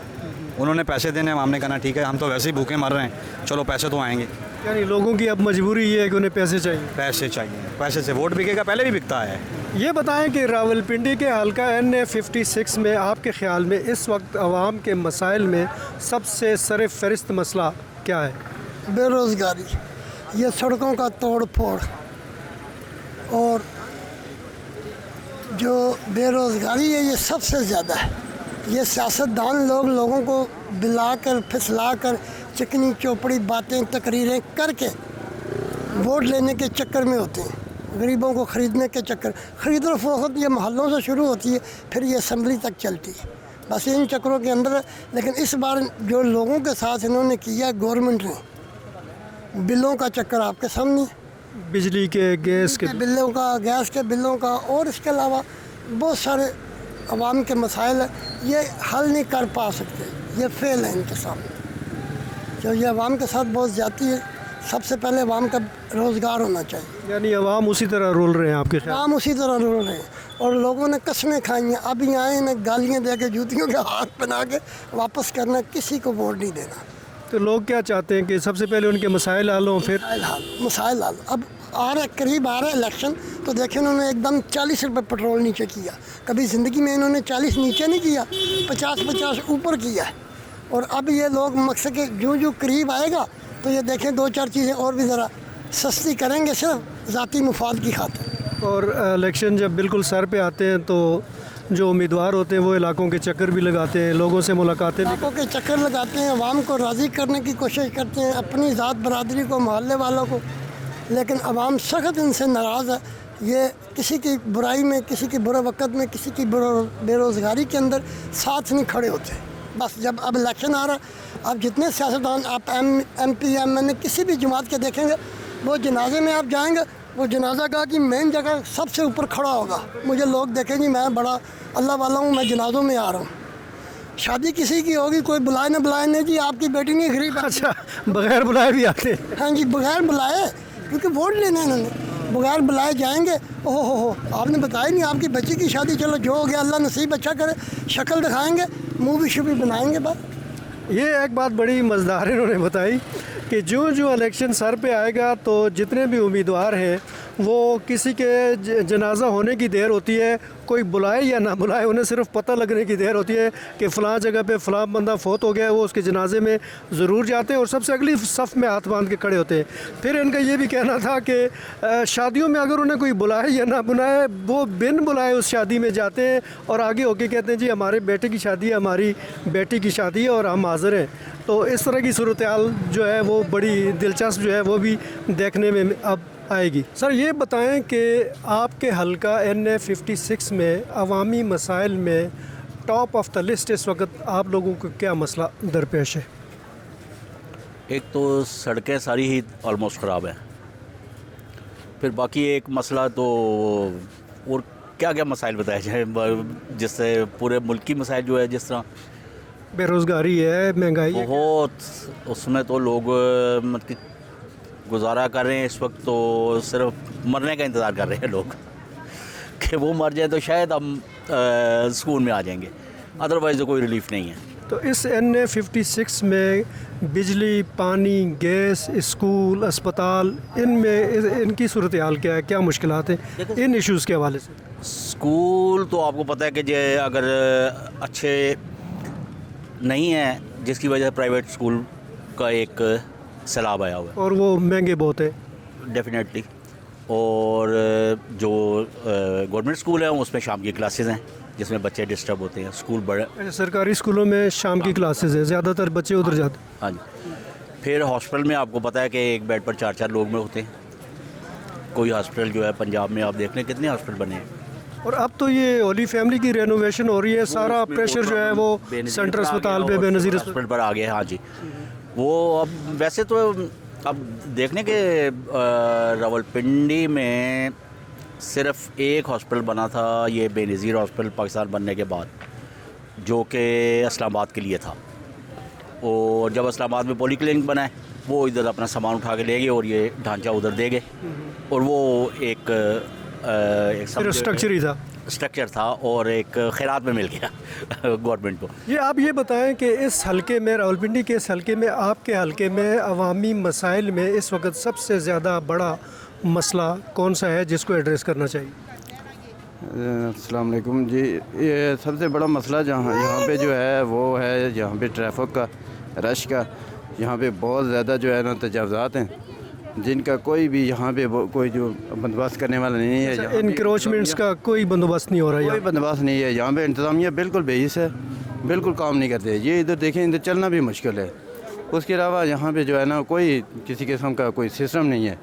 उन्होंने पैसे देने, आवाम ने कहना ठीक है हम तो वैसे ही भूखे मर रहे हैं, चलो पैसे तो आएंगे। यानी लोगों की अब मजबूरी ये है कि उन्हें पैसे चाहिए। पैसे चाहिए, पैसे से वोट बिकेगा, पहले भी बिकता है। ये बताएं कि रावलपिंडी के हल्का NA56 में आपके ख़्याल में इस वक्त आवाम के मसाइल में सबसे सरफ़हरिस्त मसला क्या है? बेरोज़गारी, ये सड़कों का तोड़ फोड़, और जो बेरोज़गारी है ये सबसे ज़्यादा है। ये सियासतदान लोग लोगों को बिला कर फिसला कर चिकनी चौपड़ी बातें तकरीरें करके वोट लेने के चक्कर में होते हैं, गरीबों को ख़रीदने के चक्कर। ख़रीद और फरोख्त ये मोहल्लों से शुरू होती है, फिर ये असम्बली तक चलती है, बस इन चक्करों के अंदर। लेकिन इस बार जो लोगों के साथ इन्होंने किया गवर्नमेंट ने, बिलों का चक्कर आपके सामने, बिजली के, गैस के बिलों का, गैस के बिलों का, और इसके अलावा बहुत सारे अवाम के मसाइल है, ये हल नहीं कर पा सकते, ये फेल है इनके सामने। जो ये अवाम के साथ बहुत ज़्यादती है। सबसे पहले अवाम का रोज़गार होना चाहिए। यानी अवाम उसी तरह रोल रहे हैं आपके ख्याल? अवाम उसी तरह रोल रहे हैं, और लोगों ने कसमें खाई हैं। अब यहाँ इन्हें गालियाँ दे के, जूतियों के हाथ बना के वापस करना, किसी को वोट नहीं देना। तो लोग क्या चाहते हैं कि सबसे पहले उनके मसाइल हल हों, फिर मसाइल हल। अब आ रहे, करीब आ रहा है इलेक्शन, तो देखें उन्होंने एकदम 40 रुपये पेट्रोल नीचे किया। कभी ज़िंदगी में इन्होंने 40 नीचे नहीं किया, 50-50 ऊपर किया है। और अब ये लोग मकसद के जो करीब आएगा तो ये देखें 2-4 चीज़ें और भी ज़रा सस्ती करेंगे, सिर्फ ज़ाती मुफाद की खातिर। और इलेक्शन जब बिल्कुल सर पे आते हैं तो जो उम्मीदवार होते हैं वो इलाकों के चक्कर भी लगाते हैं, लोगों से मुलाकातें भी, इलाकों के चक्कर लगाते हैं, अवाम को राज़ी करने की कोशिश करते हैं, अपनी ज़ात बरादरी को, मोहल्ले वालों को। लेकिन अवाम सख्त इनसे नाराज़ है। ये किसी की बुराई में, किसी के बुरे वक्त में, किसी की बेरोज़गारी के अंदर साथ नहीं खड़े होते। बस जब अब इलेक्शन आ रहा है, अब जितने सियासतदान आप MP MNA किसी भी जमात के देखेंगे, वो जनाजे में आप जाएंगे, वो जनाजा का कि मेन जगह सबसे ऊपर खड़ा होगा। मुझे लोग देखेंगे, मैं बड़ा अल्लाह वाला हूँ, मैं जनाजों में आ रहा हूँ। शादी किसी की होगी, कोई बुलाए ना बुलाए, नहीं जी आपकी बेटी नहीं गरीब। अच्छा, बगैर बुलाए भी आते हैं? हाँ जी, बगैर बुलाए, क्योंकि वोट लेना है इन्होंने। बगैर बुलाए जाएंगे, ओहो हो आपने बताया नहीं आपकी बच्ची की शादी, चलो जो हो गया अल्लाह नसीब अच्छा करे, शक्ल दिखाएंगे, मूवी शूवी बनाएंगे। बस ये एक बात बड़ी मज़ेदार इन्होंने बताई कि जो इलेक्शन सर पे आएगा तो जितने भी उम्मीदवार हैं वो किसी के जनाजा होने की देर होती है, कोई बुलाए या ना बुलाए, उन्हें सिर्फ पता लगने की देर होती है कि फ़लाँ जगह पे फ़लाँ बंदा फ़ौत हो गया है, वो उसके जनाजे में ज़रूर जाते हैं और सबसे अगली सफ़ में हाथ बांध के खड़े होते हैं। फिर इनका ये भी कहना था कि शादियों में अगर उन्हें कोई बुलाए या ना बुलाए, वो बिन बुलाए उस शादी में जाते हैं और आगे होके कहते हैं जी हमारे बेटे की शादी है, हमारी बेटी की शादी है और हम हाज़िर हैं। तो इस तरह की सूरत हाल जो है वो बड़ी दिलचस्प जो है वो भी देखने में अब आएगी। सर ये बताएं कि आपके हल्का NA56 में अवामी मसाइल में टॉप ऑफ द लिस्ट इस वक्त आप लोगों को क्या मसला दरपेश है? एक तो सड़कें सारी ही ऑलमोस्ट ख़राब हैं, फिर बाकी एक मसला तो और क्या क्या मसाइल बताए जाए जिससे पूरे मुल्क की मसाइल जो है, जिस तरह बेरोज़गारी है, महंगाई बहुत, उसमें तो लोग मतलब गुजारा कर रहे हैं इस वक्त, तो सिर्फ मरने का इंतज़ार कर रहे हैं लोग कि वो मर जाए तो शायद हम सुकून में आ जाएंगे, अदरवाइज़ तो कोई रिलीफ नहीं है। तो इस NA56 में बिजली, पानी, गैस, स्कूल, अस्पताल, इनमें इनकी सूरत हाल क्या है, क्या मुश्किलात हैं इन इश्यूज़ के हवाले से? स्कूल तो आपको पता है कि जो अगर अच्छे नहीं है, जिसकी वजह से प्राइवेट स्कूल का एक सैलाब आया हुआ है और वो महंगे बहुत है डेफिनेटली। और जो गवर्नमेंट स्कूल है उसमें शाम की क्लासेस हैं जिसमें बच्चे डिस्टर्ब होते हैं। स्कूल बड़े सरकारी स्कूलों में शाम की क्लासेस है, ज़्यादातर बच्चे उधर जाते हैं। हाँ जी। फिर हॉस्पिटल में आपको पता है कि एक बेड पर 4-4 लोग में होते हैं। कोई हॉस्पिटल जो है पंजाब में आप देख लें कितने हॉस्पिटल बने हैं, और अब तो ये होली फैमिली की रेनोवेशन हो रही है, सारा प्रेशर जो है वो सेंट्रल अस्पताल पे, बेनज़ीर हॉस्पिटल पर आ गया। हाँ जी, वो अब वैसे तो अब देखने के रावलपिंडी में सिर्फ एक हॉस्पिटल बना था, ये बेनज़ीर हॉस्पिटल पाकिस्तान बनने के बाद, जो कि इस्लामाबाद के लिए था। और जब इस्लामाबाद में पॉली क्लिनिक बना है, वो इधर अपना सामान उठा के ले गए और ये ढांचा उधर दे गए, और वो एक स्ट्रक्चर था और एक खैरात में मिल गया गवर्नमेंट को। ये आप ये बताएं कि इस हलके में, रावलपिंडी के इस हलके में, आपके हलके में अवामी मसाइल में इस वक्त सबसे ज़्यादा बड़ा मसला कौन सा है जिसको एड्रेस करना चाहिए? अस्सलाम वालेकुम जी, ये सबसे बड़ा मसला यहाँ पे जो है वो है यहाँ पे ट्रैफिक का, रश का। यहाँ पे बहुत ज़्यादा जो है ना तजावज़ात हैं, जिनका कोई भी यहाँ पे कोई जो बंदोबस्त करने वाला नहीं है। इंक्रोचमेंट्स का कोई बंदोबस्त नहीं हो रहा है, कोई बंदोबस्त नहीं है यहाँ पे। इंतज़ामिया बिल्कुल बेहिस है, बिल्कुल काम नहीं करते। ये इधर देखें, इधर चलना भी मुश्किल है। उसके अलावा यहाँ पे जो है ना कोई किसी किस्म का कोई सिस्टम नहीं है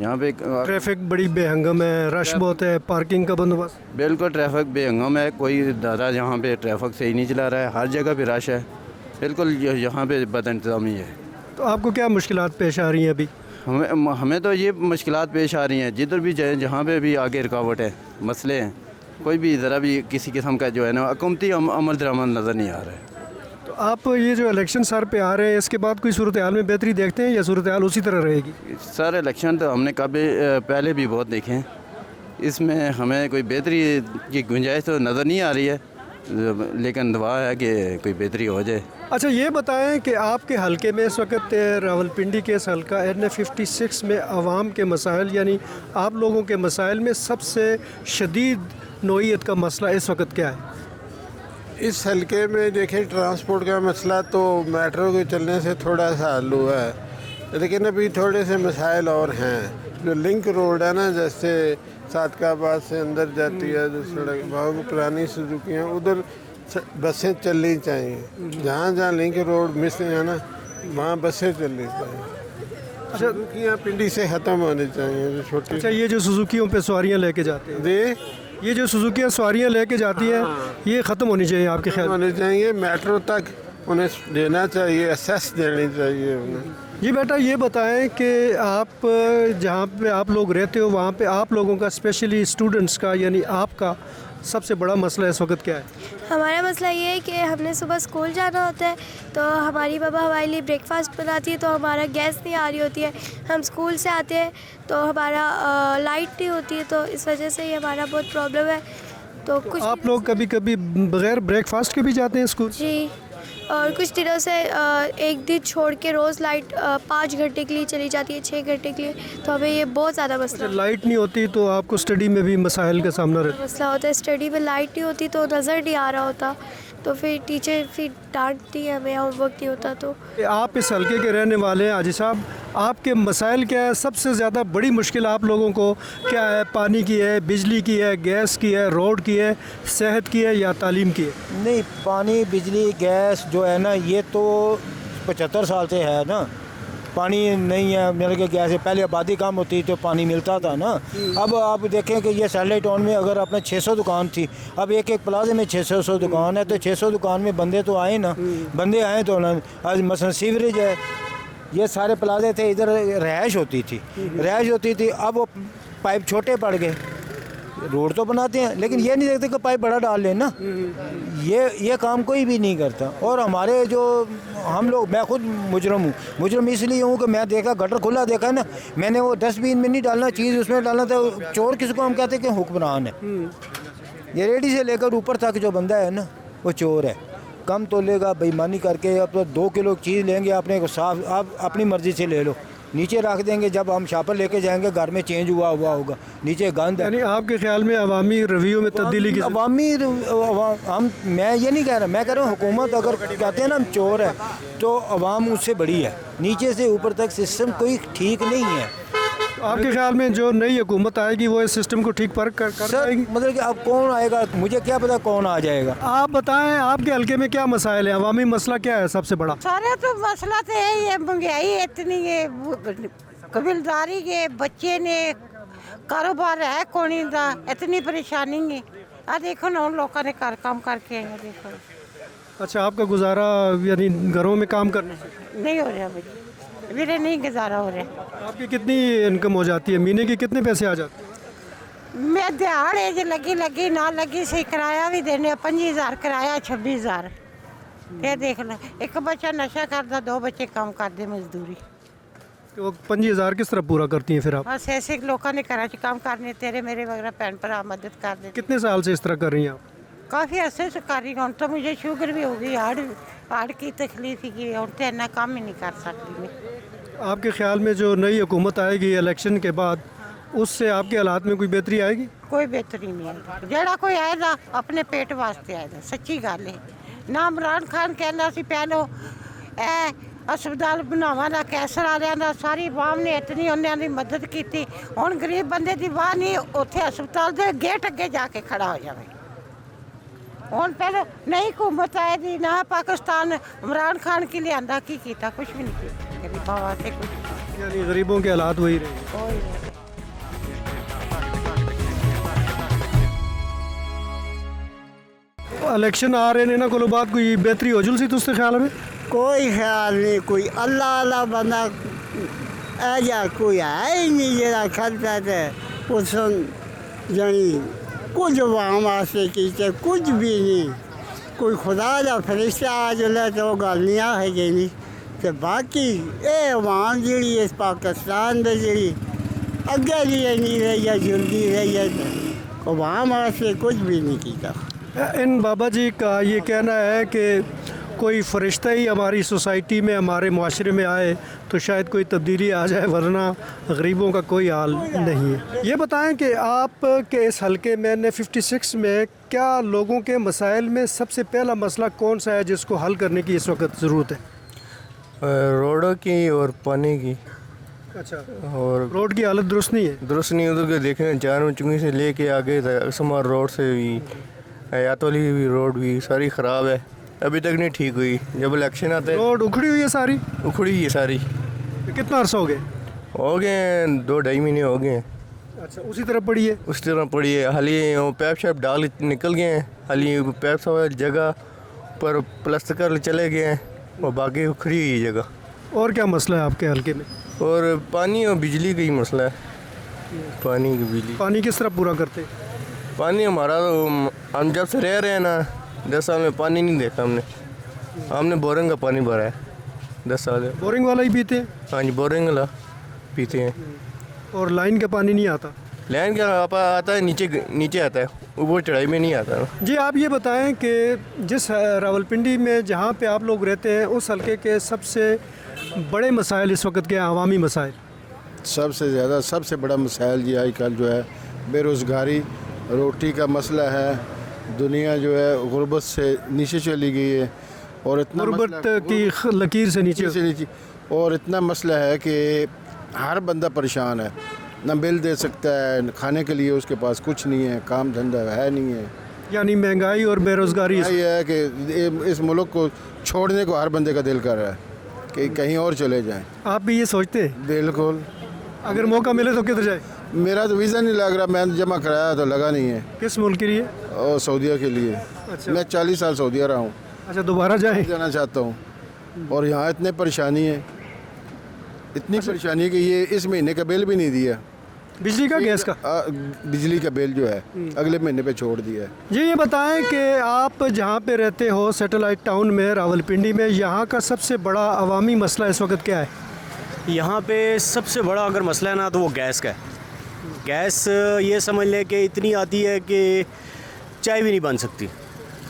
यहाँ पे। ट्रैफिक बड़ी बेहंगम है, रश बहुत है, पार्किंग का बंदोबस्त बिल्कुल ट्रैफिक बेहंगम है। कोई दादा यहाँ पे ट्रैफिक सही नहीं चला रहा है, हर जगह पे रश है, बिल्कुल यहाँ पे बद इंतज़ामी है। तो आपको क्या मुश्किलात पेश आ रही हैं अभी? हमें तो ये मुश्किलात पेश आ रही हैं, जिधर भी जाए, जहाँ पे भी आगे रुकावट है, मसले हैं, कोई भी ज़रा भी किसी किस्म का जो है ना हुकूमती अमल दरामद नज़र नहीं आ रहा है। तो आप ये जो इलेक्शन सर पे आ रहे हैं, इसके बाद कोई सूरत हाल में बेहतरी देखते हैं या सूरत हाल उसी तरह रहेगी? सर इलेक्शन तो हमने कभी पहले भी बहुत देखे हैं, इसमें हमें कोई बेहतरी की गुंजाइश तो नज़र नहीं आ रही है, लेकिन दुआ है कि कोई बेहतरी हो जाए। अच्छा, ये बताएं कि आपके हलके में इस वक्त रावलपिंडी के इस हलका NA56 में आवाम के मसाइल, यानी आप लोगों के मसाइल में सबसे शदीद नोयत का मसला इस वक्त क्या है? इस हलके में देखें, ट्रांसपोर्ट का मसला तो मेट्रो के चलने से थोड़ा सा हल हुआ है, लेकिन अभी थोड़े से मसाइल और हैं। जो लिंक रोड है ना, जैसे सादकाबाद से अंदर जाती है जो सड़क, बहुत पुरानी सुजुकियाँ, उधर बसें चलनी चाहिए। जहाँ जहाँ लिंक रोड मिस है ना, वहाँ बसें चलनी चाहिए। सुजुकियाँ पिंडी से ख़त्म होनी चाहिए जो छोटी। अच्छा, ये जो सुजुकियों पे सवारियाँ लेके जाते हैं, ये जो सुजुकियाँ सवारियाँ लेके जाती हैं, ये ख़त्म होनी चाहिए आपके ख्याल? होनी चाहिए, मेट्रो तक उन्हें देना चाहिए, एसेस देनी चाहिए उन्हें। जी बेटा, ये बताएं कि आप जहाँ पे आप लोग रहते हो, वहाँ पे आप लोगों का, स्पेशली स्टूडेंट्स का, यानी आपका सबसे बड़ा मसला इस वक्त क्या है? हमारा मसला ये है कि हमने सुबह स्कूल जाना होता है, तो हमारी बाबा हमारे लिए ब्रेकफास्ट बनाती है, तो हमारा गैस नहीं आ रही होती है। हम स्कूल से आते हैं तो हमारा लाइट नहीं होती है, तो इस वजह से ही हमारा बहुत प्रॉब्लम है। तो कुछ आप लोग कभी कभी बग़ैर ब्रेकफास्ट के भी जाते हैं स्कूल? जी, और कुछ दिनों से एक दिन छोड़ के रोज़ लाइट 5 घंटे के लिए चली जाती है, 6 घंटे के लिए, तो हमें ये बहुत ज़्यादा मसला। लाइट नहीं होती तो आपको स्टडी में भी मसाइल का सामना रहता है? मसला होता है, स्टडी में लाइट नहीं होती तो नज़र नहीं आ रहा होता, तो फिर टीचर फिर डांटती है हमें, होमवर्क नहीं होता। तो आप इस हल्के के रहने वाले हैं हाजी साहब, आपके मसाइल क्या है? सबसे ज़्यादा बड़ी मुश्किल आप लोगों को क्या है? पानी की है, बिजली की है, गैस की है, रोड की है, सेहत की है या तालीम की है? नहीं, पानी, बिजली, गैस जो है ना, ये तो 75 साल से है ना। पानी नहीं है, मेरे के गैस है। पहले आबादी कम होती तो पानी मिलता था ना। अब आप देखें कि ये सैटेलाइट टाउन में अगर अपने 600 दुकान थी, अब एक प्लाजे में 600 दुकान है, तो 600 दुकान में बंदे तो आए ना, बंदे आए तो ना। आज मसलन सीवरेज है, ये सारे प्लाजे थे, इधर रहायश होती थी, अब वो पाइप छोटे पड़ गए। रोड तो बनाते हैं, लेकिन ये नहीं देखते कि पाइप बड़ा डाल लें ना। ये काम कोई भी नहीं करता। और हमारे जो हम लोग, मैं खुद मुजरम इसलिए हूँ कि मैं देखा गटर खुला देखा है ना, मैंने वो डस्टबिन में नहीं डालना, चीज़ उसमें डालना था। चोर किसको हम कहते हैं कि हुक्मरान है। ये रेडी से लेकर ऊपर तक जो बंदा है ना, वो चोर है। कम तो लेगा, बेईमानी करके अब तो 2 किलो चीज़ लेंगे अपने को, साफ आप अपनी मर्ज़ी से ले लो, नीचे रख देंगे। जब हम शापर लेके जाएंगे, घर में चेंज हुआ होगा, नीचे गंद है। यानी आपके ख्याल में अवामी रवैयों में तब्दीली की? मैं ये नहीं कह रहा, मैं कह रहा हूँ हुकूमत अगर कहते हैं ना हम चोर है, तो अवाम उससे बड़ी है। नीचे से ऊपर तक सिस्टम कोई ठीक नहीं है। आपके ख्याल में जो नई हुकूमत आएगी वो इस सिस्टम को ठीक कर पाएगी? मतलब कि अब कौन आएगा, मुझे क्या पता कौन आ जाएगा। आप बताएं, आपके हल्के में क्या मसाइल है? अवामी मसला क्या है सबसे बड़ा? सारे तो मसला तो यही है, महंगाई इतनी है, कबीलदारी के बच्चे ने कारोबार है कौन दा इतनी परेशानी है। आ देखो ना उन लोगों ने घर काम करके आए हैं, देखो अच्छा, आपका गुजारा यानी घरों में काम करने से नहीं हो रहा भाई, मेरे नहीं गुजारा हो रहा। आपकी कितनी इनकम हो जाती है? महीने की कितने पैसे आ जाते हैं? मैं दिहाड़े जो लगी ना लगी सही किराया भी देने 25,000 किराया 26,000। ये देख लो, एक बच्चा नशा करता, 2 बच्चे काम करते मजदूरी। तो 25,000 किस तरह पूरा करती हैं फिर आप? बस ऐसे लोगों ने घर काम करने, तेरे मेरे वगैरह भैन भरा मदद कर देते। कितने साल से इस तरह कर रही हैं आप? काफ़ी अरसे से कर रही हूँ। तो मुझे शुगर भी हो गई, हार्ट की तकलीफ ही, और तो इतना काम ही नहीं कर सकती मैं। आपके ख्याल में जो नई हुकूमत आएगी इलेक्शन के बाद, उससे आपके हालात में कोई बेहतरी आएगी? कोई बेहतरी नहीं आएगी। जेड़ा कोई आएगा अपने पेट वास्ते आएगा, सच्ची गल है ना। इमरान खान कहना सी पहलो अस्पताल बनावा ना, कैंसर वालियां दा सारी आवाम ने इतनी उन्होंने मदद की। हुण गरीब बंदे की वाह नहीं, उत्थे अस्पताल के गेट अगे जाके खड़ा हो जाए। हुण पहले नई हुकूमत आए दी ना, पाकिस्तान इमरान खान की लियांदा की कीता, कुछ भी नहीं किया गरीबों वास्ते कुछ। यानी गरीबों के हालात वही रहे। इलेक्शन आ रहे ने ना, कोई बात कोई बेहतरी हो जुलसी तुझसे ख्याल में? कोई ख्याल नहीं, कोई अल्लाह अल्लाह बंदा ऐजा कोई है ही नहीं जरा खर्चा थे उस जानी कुछ आवाम वास्ते कीते कुछ भी नहीं। कोई खुदा का फरिश्ता आ जुले तो गल नहीं है नहीं। तो बाकी ये अवाम जी इस पाकिस्तान में जी अगे लिए नहीं रही है, जुलदी रही है, अवाम वास्ते कुछ भी नहीं किया। इन बाबा जी का ये कहना है कि कोई फरिश्ता ही हमारी सोसाइटी में, हमारे माशरे में आए तो शायद कोई तब्दीली आ जाए, वरना गरीबों का कोई हाल नहीं है। ये बताएं कि आप के इस हलके में ने 56 में क्या लोगों के मसाइल में सबसे पहला मसला कौन सा है जिसको हल करने की इस वक्त ज़रूरत है? रोडों की और पानी की। अच्छा, और रोड की हालत दुरुस्त नहीं है? दुरुस्त नहीं, उधर के देखें चारों चुंगी से लेके आगे असमार रोड से भी, यातोली भी रोड भी सारी ख़राब है, अभी तक नहीं ठीक हुई। जब इलेक्शन आते रोड उखड़ी हुई है, सारी उखड़ी हुई है सारी। कितना अर्सा हो गया? हो गए 2-2.5 महीने हो गए। अच्छा, उसी तरह पड़ी है? उसी तरह पड़ी है, हाली वो पैप शैप डाल निकल गए हैं, हाली पैप सब जगह पर प्लस्तर कर चले गए हैं और बाकी उखड़ी हुई है जगह। और क्या मसला है आपके हलके में? और पानी और बिजली का ही मसला है। पानी की बिजली। पानी किस तरह पूरा करते? पानी हमारा तो हम जब से रह रहे हैं ना 10 साल में पानी नहीं देखा हमने बोरिंग का पानी भरा है 10 साल। बोरिंग वाला ही पीते हैं? हाँ जी, बोरिंग वाला पीते हैं। और लाइन का पानी नहीं आता? लाइन का आता है, नीचे आता है, ऊपर चढ़ाई में नहीं आता। जी, आप ये बताएं कि जिस रावलपिंडी में जहाँ पे आप लोग रहते हैं, उस हलके के सबसे बड़े मसाइल इस वक्त के अवामी मसाइल? सबसे ज़्यादा सबसे बड़ा मसाइल जी आजकल जो है बेरोज़गारी, रोटी का मसला है। दुनिया जो है गुर्बत से नीचे चली गई है, और इतना गुर्बत की लकीर से नीचे और इतना मसला है कि हर बंदा परेशान है, ना बिल दे सकता है, खाने के लिए उसके पास कुछ नहीं है, काम धंधा है नहीं है। यानी महंगाई और बेरोज़गारी ये है कि इस मुल्क को छोड़ने को हर बंदे का दिल कर रहा है कि कहीं और चले जाएं। आप भी ये सोचते हैं? बिल्कुल। अगर मौका मिले तो किधर जाए? मेरा तो वीज़ा नहीं लग रहा, मैंने जमा कराया तो लगा नहीं है। किस मुल्क के लिए? और सऊदीया के लिए। अच्छा। मैं 40 साल सऊदीया रहा हूँ। अच्छा, दोबारा जाना चाहता हूँ। और यहाँ इतने परेशानी है, इतनी परेशानी है कि ये इस महीने का बिल भी नहीं दिया। बिजली का, गैस का? बिजली का बिल जो है अगले महीने पे छोड़ दिया है। जी, ये बताएं कि आप जहाँ पे रहते हो सैटेलाइट टाउन में रावलपिंडी में, यहाँ का सबसे बड़ा अवामी मसला इस वक्त क्या है? यहाँ पे सबसे बड़ा अगर मसला है ना तो वो गैस का है। गैस ये समझ लें कि इतनी आती है कि चाय भी नहीं बन सकती।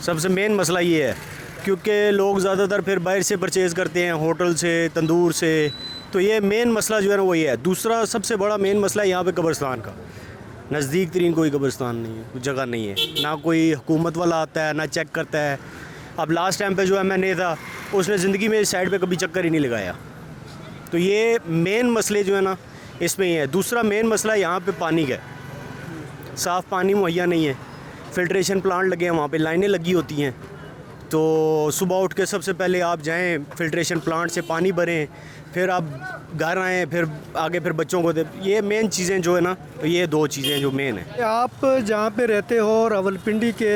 सबसे मेन मसला ये है, क्योंकि लोग ज़्यादातर फिर बाहर से परचेज़ करते हैं, होटल से, तंदूर से। तो ये मेन मसला जो है ना वो ये है। दूसरा सबसे बड़ा मेन मसला है यहाँ पे कब्रिस्तान का। नज़दीक तरीन कोई कब्रिस्तान नहीं है, जगह नहीं है, ना कोई हुकूमत वाला आता है ना चेक करता है। अब लास्ट टाइम पे जो MNA था उसने ज़िंदगी में इस साइड पे कभी चक्कर ही नहीं लगाया। तो ये मेन मसले जो है ना इसमें ही है। दूसरा मेन मसला यहाँ पे पानी का है। साफ़ पानी मुहैया नहीं है। फ़िल्ट्रेशन प्लांट लगे हैं, वहाँ पे लाइनें लगी होती हैं, तो सुबह उठ के सबसे पहले आप जाएं, फिल्ट्रेशन प्लांट से पानी भरें, फिर आप घर आएँ, फिर आगे फिर बच्चों को दे। ये मेन चीज़ें जो है ना, तो ये 2 चीज़ें जो मेन है। आप जहाँ पे रहते हो रावलपिंडी के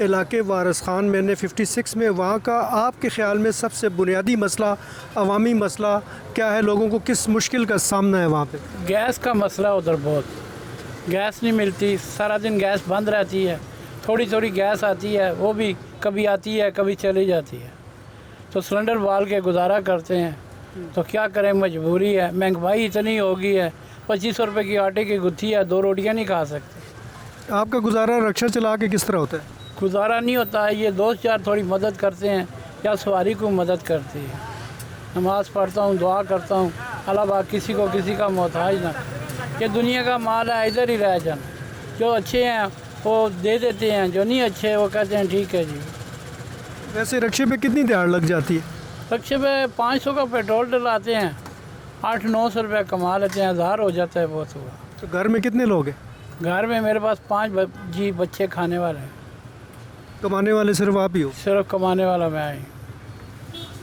इलाके वारिस खान मैंने 56 में, वहाँ का आपके ख़्याल में सबसे बुनियादी मसला, अवामी मसला क्या है? लोगों को किस मुश्किल का सामना है वहाँ पे? गैस का मसला उधर बहुत, गैस नहीं मिलती, सारा दिन गैस बंद रहती है, थोड़ी थोड़ी गैस आती है, वो भी कभी आती है कभी चली जाती है, तो सिलेंडर बाल के गुजारा करते हैं। तो क्या करें, मजबूरी है, महंगाई इतनी हो गई है, 2500 रुपये की आटे की गुत्थी है, 2 रोटियाँ नहीं खा सकते। आपका गुजारा रक्षा चला के किस तरह होता है? गुजारा नहीं होता है, ये दोस्त यार थोड़ी मदद करते हैं या सवारी को मदद करती है। नमाज़ पढ़ता हूँ, दुआ करता हूँ, अल्लाह पाक किसी को किसी का मोहताज ना, ये दुनिया का माल है, इधर ही रह जाना। जो अच्छे हैं वो दे देते हैं, जो नहीं अच्छे वो कहते हैं ठीक है जी। वैसे रक्षे पे कितनी दिहाड़ लग जाती है? रक्षे पे 500 का पेट्रोल डलाते हैं, 800-900 रुपये कमा लेते हैं, 1000 हो जाता है बहुत हुआ। तो घर में कितने लोग हैं? घर में मेरे पास 5 जी बच्चे खाने वाले हैं। कमाने वाले सिर्फ आप ही हो? सिर्फ कमाने वाला मैं ही।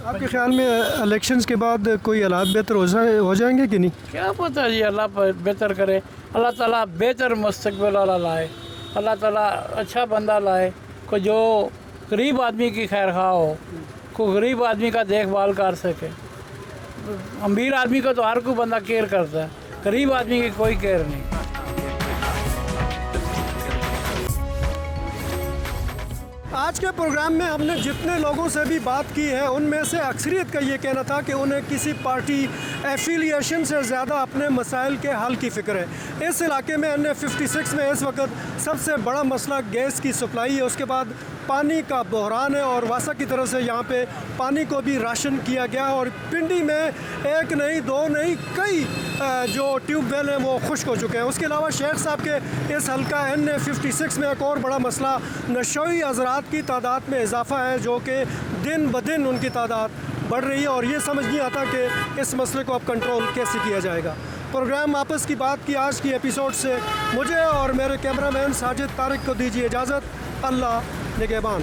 आपके ख्याल में इलेक्शंस के बाद कोई हालात बेहतर हो जाएंगे कि नहीं? क्या पता जी, अल्लाह बेहतर करे, अल्लाह ताला बेहतर मुस्तकबिल वाला लाए, अल्लाह ताला अच्छा बंदा लाए, को जो गरीब आदमी की खैर खा हो, को गरीब आदमी का देखभाल कर सके। अमीर आदमी को तो हर कोई बंदा केयर करता है, गरीब आदमी की कोई केयर नहीं। आज के प्रोग्राम में हमने जितने लोगों से भी बात की है, उनमें से अक्सरियत का ये कहना था कि उन्हें किसी पार्टी एफिलिएशन से ज़्यादा अपने मसाइल के हल की फ़िक्र है। इस इलाके में NA 56 में इस वक्त सबसे बड़ा मसला गैस की सप्लाई है, उसके बाद पानी का बहरान है और वासा की तरफ से यहाँ पे पानी को भी राशन किया गया है। और पिंडी में 1 नहीं 2 नहीं कई जो ट्यूबवेल हैं वो खुश्क हो चुके हैं। उसके अलावा शेख साहब के इस हल्का NA 56 में एक और बड़ा मसला नशोई हज़रात की तादाद में इजाफा है, जो कि दिन ब दिन उनकी तादाद बढ़ रही है और ये समझ नहीं आता कि इस मसले को अब कंट्रोल कैसे किया जाएगा। प्रोग्राम आपस की बात की आज की एपिसोड से मुझे और मेरे कैमरामैन साजिद तारिक को दीजिए इजाज़त। अल्लाह निगहबान।